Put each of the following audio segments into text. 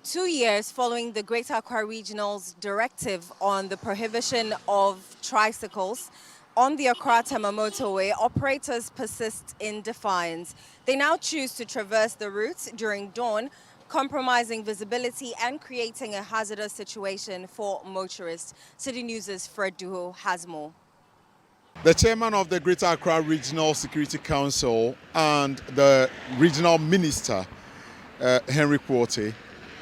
2 years following the Greater Accra Regional's directive on the prohibition of tricycles on the Accra-Tema Motorway, operators persist in defiance. They now choose to traverse the route during dawn, compromising visibility and creating a hazardous situation for motorists. Citi News' Fred Duho has more. The chairman of the Greater Accra Regional Security Council and the regional minister, Henry Quartey,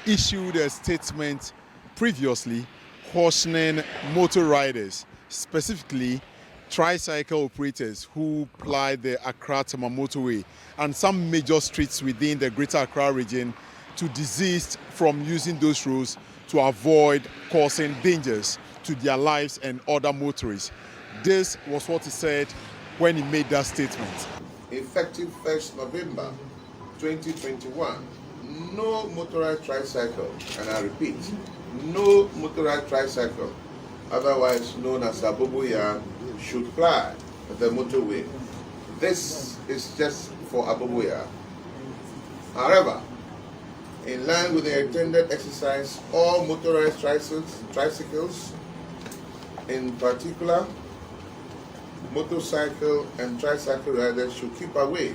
issued a statement previously cautioning motor riders, specifically tricycle operators who ply the Accra-Tema Motorway and some major streets within the Greater Accra region to desist from using those roads to avoid causing dangers to their lives and other motorists. This was what he said when he made that statement. Effective 1st November 2021, no motorized tricycle, and I repeat, no motorized tricycle, otherwise known as Aboboya, should ply the motorway. This is just for Aboboya. However, in line with the intended exercise, all motorized tricycles, in particular, motorcycle and tricycle riders should keep away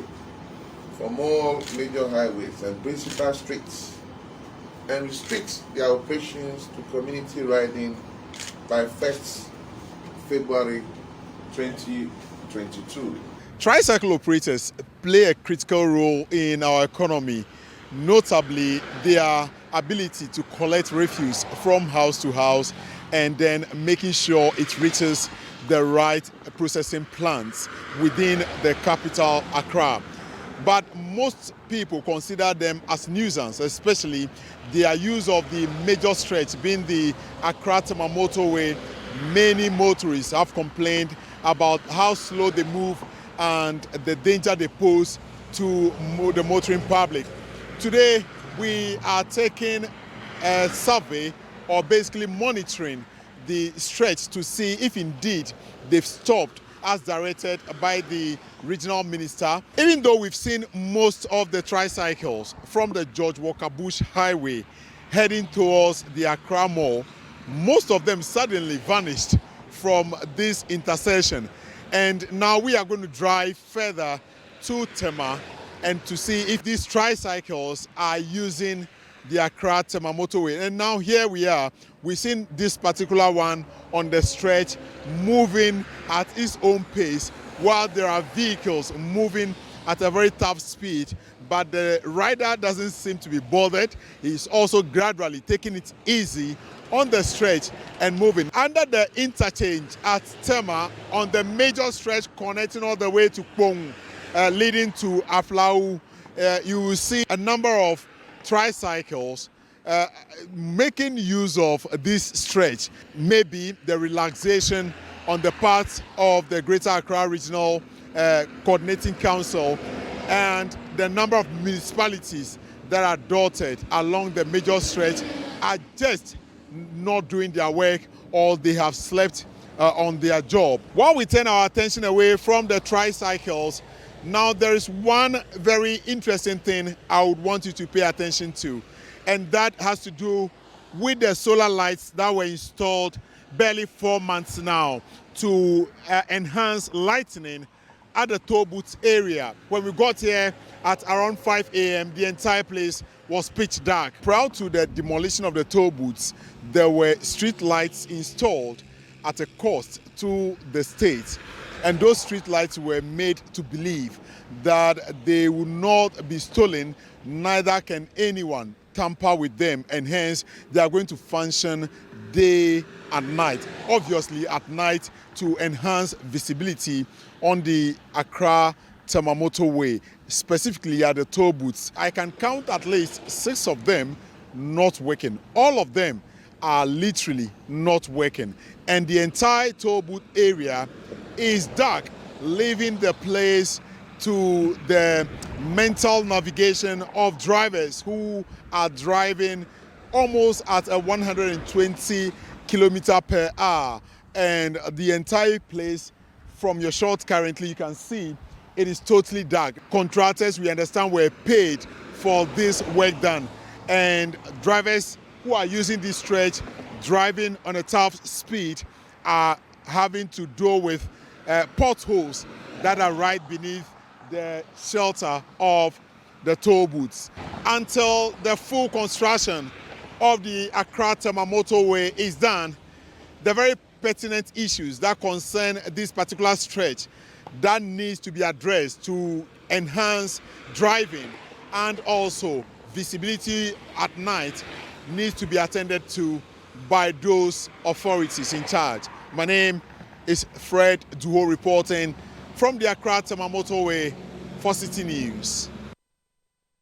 from all major highways and principal streets and restrict their operations to community riding by 1st February 2022. Tricycle operators play a critical role in our economy, notably their ability to collect refuse from house to house and then making sure it reaches the right processing plants within the capital, Accra. But most people consider them as nuisance, especially their use of the major stretch being the Accra-Tema Motorway. Many motorists have complained about how slow they move and the danger they pose to the motoring public. Today, we are taking a survey or basically monitoring the stretch to see if indeed they've stopped as directed by the regional minister. Even though we've seen most of the tricycles from the George Walker Bush Highway heading towards the Accra Mall, most of them suddenly vanished from this intersection. And now we are going to drive further to Tema and to see if these tricycles are using the Accra-Tema Motorway. And now here we are. We've seen this particular one on the stretch moving at its own pace while there are vehicles moving at a very tough speed. But the rider doesn't seem to be bothered. He's also gradually taking it easy on the stretch and moving. Under the interchange at Tema, on the major stretch connecting all the way to Pong, leading to Aflau, you will see a number of tricycles making use of this stretch. Maybe the relaxation on the part of the Greater Accra Regional Coordinating Council and the number of municipalities that are dotted along the major stretch are just not doing their work, or they have slept on their job. While we turn our attention away from the tricycles, now there is one very interesting thing I would want you to pay attention to, and that has to do with the solar lights that were installed barely 4 months now to enhance lighting at the toll booth area. When we got here at around 5 a.m., the entire place was pitch dark. Prior to the demolition of the toll booths, there were street lights installed at a cost to the state. And those street lights were made to believe that they will not be stolen, neither can anyone tamper with them, and hence they are going to function day and night. Obviously at night to enhance visibility on the Accra-Tema Motorway, specifically at the toll booths. I can count at least 6 of them not working. All of them are literally not working. And the entire toll booth area is dark, leaving the place to the mental navigation of drivers who are driving almost at a 120 kilometers per hour. And the entire place, from your shot currently, you can see it is totally dark. Contractors, we understand, were paid for this work done. and drivers who are using this stretch, driving on a top speed, are having to deal with potholes that are right beneath the shelter of the toll booths. Until the full construction of the Accra Tema Motorway is done, the very pertinent issues that concern this particular stretch that needs to be addressed to enhance driving and also visibility at night needs to be attended to by those authorities in charge. My name is Fred Duho reporting from the Accra Tema Motorway for Citi News.